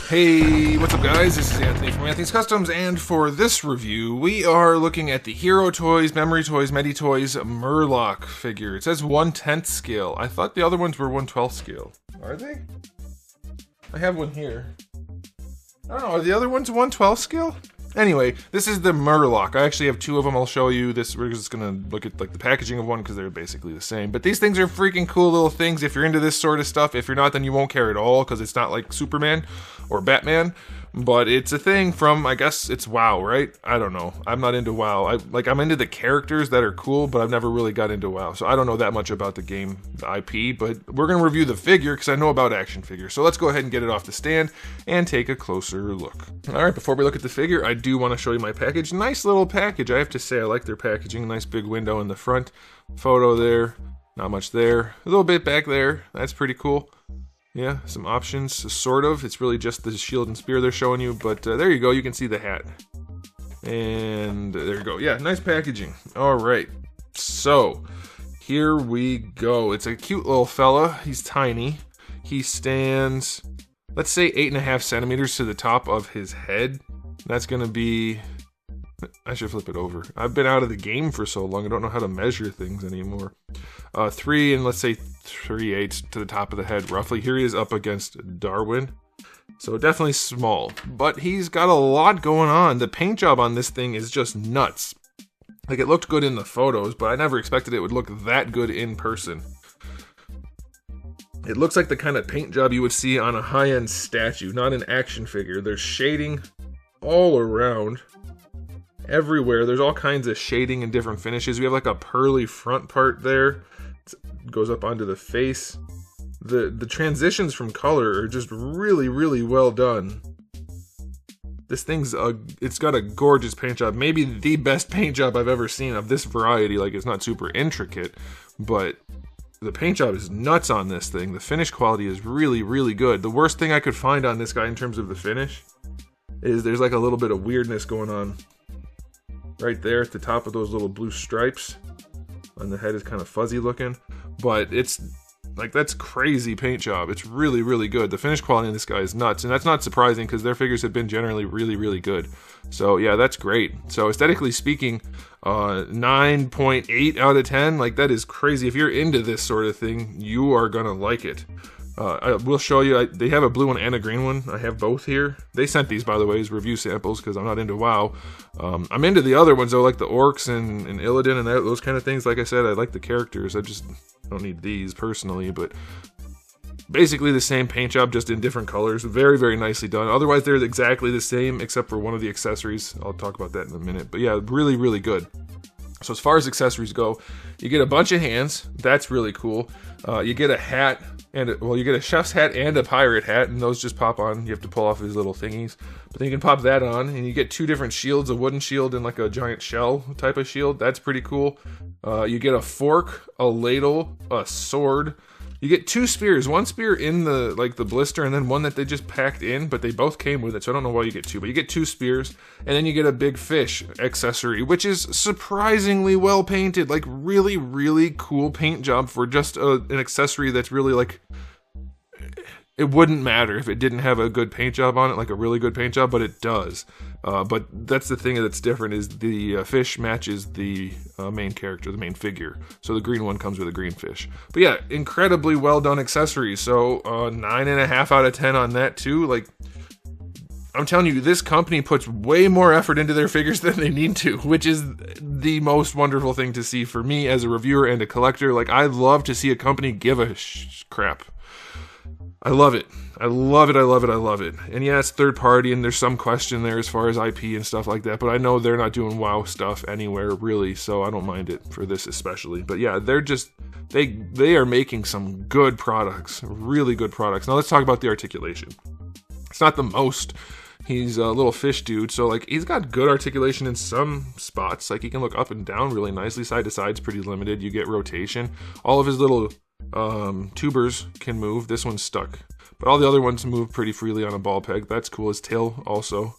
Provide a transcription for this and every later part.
Hey, what's up guys? This is Anthony from Anthony's Customs, and for this review, we are looking at the Hero Toys, Memory Toys, Metytoyz MURLOC figure. It says 1/10 scale. I thought the other ones were 1/12 scale. Are they? I have one here. I don't know, are the other ones 1/12 scale? Anyway, this is the MURLOC. I actually have two of them. I'll show you this. We're just gonna look at like the packaging of one because they're basically the same. But these things are freaking cool little things. If you're into this sort of stuff, if you're not, then you won't care at all because it's not like Superman or Batman. But it's a thing from, I guess it's WoW, right? I don't know. I'm not into WoW. I'm into the characters that are cool, but I've never really got into WoW. So I don't know that much about the game, the IP, but we're going to review the figure because I know about action figures. So let's go ahead and get it off the stand and take a closer look. All right, before we look at the figure, I do want to show you my package. Nice little package. I have to say, I like their packaging. Nice big window in the front. Photo there. Not much there. A little bit back there. That's pretty cool. Yeah, some options, sort of. It's really just the shield and spear they're showing you, but there you go. You can see the hat. And there you go. Yeah, nice packaging. All right. So, here we go. It's a cute little fella. He's tiny. He stands, let's say, 8.5 centimeters to the top of his head. That's going to be... I should flip it over. I've been out of the game for so long, I don't know how to measure things anymore. 3 and let's say 3/8 to the top of the head, roughly. Here he is up against Darwin. So definitely small, but he's got a lot going on. The paint job on this thing is just nuts. Like, it looked good in the photos, but I never expected it would look that good in person. It looks like the kind of paint job you would see on a high-end statue, not an action figure. There's shading all around. Everywhere. There's all kinds of shading and different finishes. We have like a pearly front part there. It goes up onto the face. The transitions from color are just really, really well done. This thing's it's got a gorgeous paint job. Maybe the best paint job I've ever seen of this variety. Like, it's not super intricate, but the paint job is nuts on this thing. The finish quality is really, really good. The worst thing I could find on this guy in terms of the finish is there's like a little bit of weirdness going on right there at the top of those little blue stripes. And the head is kind of fuzzy looking, but it's like, that's crazy paint job. It's really, really good. The finish quality in this guy is nuts, and that's not surprising because their figures have been generally really, really good. So yeah, that's great. So aesthetically speaking, 9.8 out of 10. Like, that is crazy. If you're into this sort of thing, you are gonna like it. I will show you, they have a blue one and a green one. I have both here. They sent these, by the way, as review samples because I'm not into WoW. I'm into the other ones, though, like the orcs and Illidan and those kind of things. Like I said, I like the characters. I just don't need these personally, but basically the same paint job, just in different colors. Very, very nicely done. Otherwise, they're exactly the same, except for one of the accessories. I'll talk about that in a minute. But yeah, really, really good. So as far as accessories go, you get a bunch of hands. That's really cool. You get a hat. You get a chef's hat and a pirate hat, and those just pop on. You have to pull off these little thingies. But then you can pop that on, and you get two different shields, a wooden shield and like a giant shell type of shield. That's pretty cool. You get a fork, a ladle, a sword. You get two spears. One spear in the blister, and then one that they just packed in, but they both came with it, so I don't know why you get two. But you get two spears, and then you get a big fish accessory, which is surprisingly well painted. Like, really, really cool paint job for just an accessory that's really like... It wouldn't matter if it didn't have a good paint job on it, like a really good paint job, but it does. But that's the thing that's different, is the fish matches the main character, the main figure. So the green one comes with a green fish. But yeah, incredibly well done accessories. So 9.5 out of 10 on that too. Like, I'm telling you, this company puts way more effort into their figures than they need to, which is the most wonderful thing to see for me as a reviewer and a collector. Like, I love to see a company give a crap. I love it. I love it. I love it. I love it. And yeah, it's third party, and there's some question there as far as IP and stuff like that, but I know they're not doing WoW stuff anywhere really, so I don't mind it for this especially. But yeah, they're just, they are making some good products, really good products. Now let's talk about the articulation. It's not the most. He's a little fish dude, so like, he's got good articulation in some spots. Like, he can look up and down really nicely. Side to side's pretty limited. You get rotation. All of his little tubers can move. This one's stuck, but all the other ones move pretty freely on a ball peg. That's cool. His tail also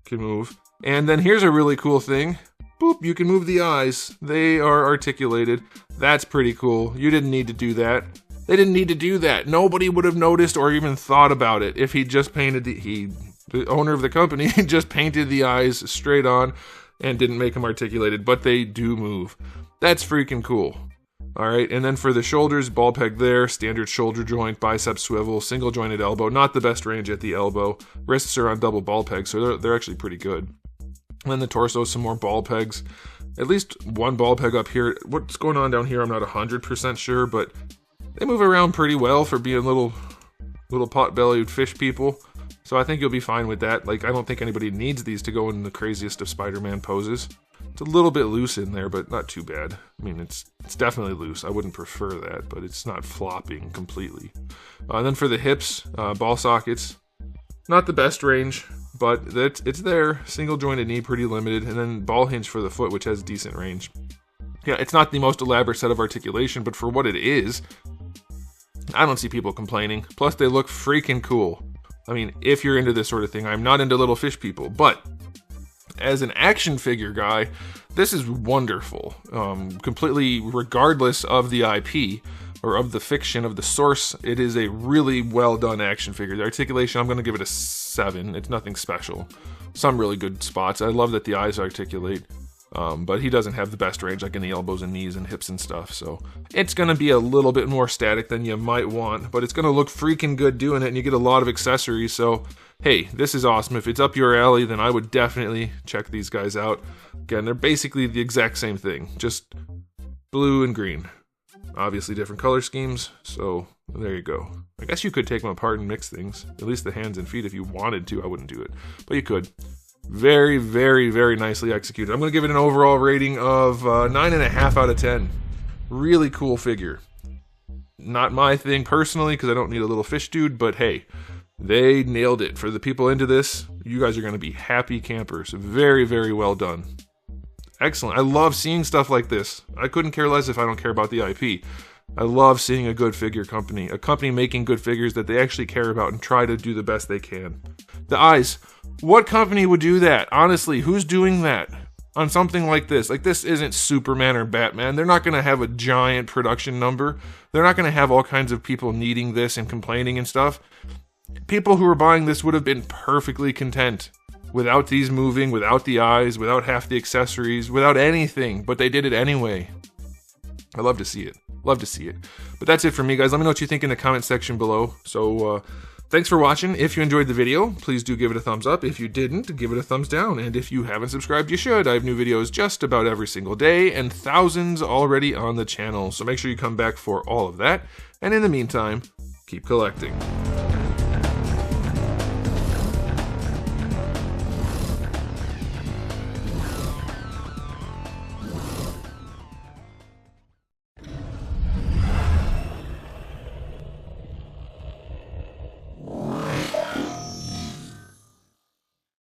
can move. And then here's a really cool thing. Boop, you can move the eyes. They are articulated. That's pretty cool. You didn't need to do that. They didn't need to do that. Nobody would have noticed or even thought about it if he just painted the owner of the company just painted the eyes straight on and didn't make them articulated, but they do move. That's freaking cool. All right, and then for the shoulders, ball peg there, standard shoulder joint, bicep swivel, single jointed elbow, not the best range at the elbow. Wrists are on double ball pegs, so they're actually pretty good. And then the torso, some more ball pegs. At least one ball peg up here. What's going on down here, I'm not 100% sure, but they move around pretty well for being little pot-bellied fish people. So I think you'll be fine with that. Like, I don't think anybody needs these to go in the craziest of Spider-Man poses. It's a little bit loose in there, but not too bad. I mean, it's definitely loose. I wouldn't prefer that, but it's not flopping completely. And then for the hips, ball sockets, not the best range, but it's there. Single jointed knee, pretty limited. And then ball hinge for the foot, which has decent range. Yeah, it's not the most elaborate set of articulation, but for what it is, I don't see people complaining. Plus, they look freaking cool. I mean, if you're into this sort of thing, I'm not into little fish people, but as an action figure guy, this is wonderful. Completely regardless of the IP or of the fiction of the source, it is a really well done action figure. The articulation, I'm going to give it a 7. It's nothing special. Some really good spots. I love that the eyes articulate. But he doesn't have the best range, like in the elbows and knees and hips and stuff, so it's going to be a little bit more static than you might want, but it's going to look freaking good doing it, and you get a lot of accessories, so hey, this is awesome. If it's up your alley, then I would definitely check these guys out. Again, they're basically the exact same thing, just blue and green. Obviously different color schemes, so there you go. I guess you could take them apart and mix things, at least the hands and feet if you wanted to. I wouldn't do it, but you could. Very, very, very nicely executed. I'm going to give it an overall rating of 9.5 out of 10. Really cool figure. Not my thing personally, because I don't need a little fish dude, but hey, they nailed it. For the people into this, you guys are going to be happy campers. Very, very well done. Excellent. I love seeing stuff like this. I couldn't care less if I don't care about the IP. I love seeing a good figure company, a company making good figures that they actually care about and try to do the best they can. The eyes. What company would do that? Honestly, who's doing that on something like this? Like, this isn't Superman or Batman. They're not going to have a giant production number. They're not going to have all kinds of people needing this and complaining and stuff. People who are buying this would have been perfectly content without these moving, without the eyes, without half the accessories, without anything, but they did it anyway. I love to see it. Love to see it. But that's it for me, guys. Let me know what you think in the comment section below. So, thanks for watching. If you enjoyed the video, please do give it a thumbs up. If you didn't, give it a thumbs down. And if you haven't subscribed, you should. I have new videos just about every single day and thousands already on the channel. So make sure you come back for all of that. And in the meantime, keep collecting.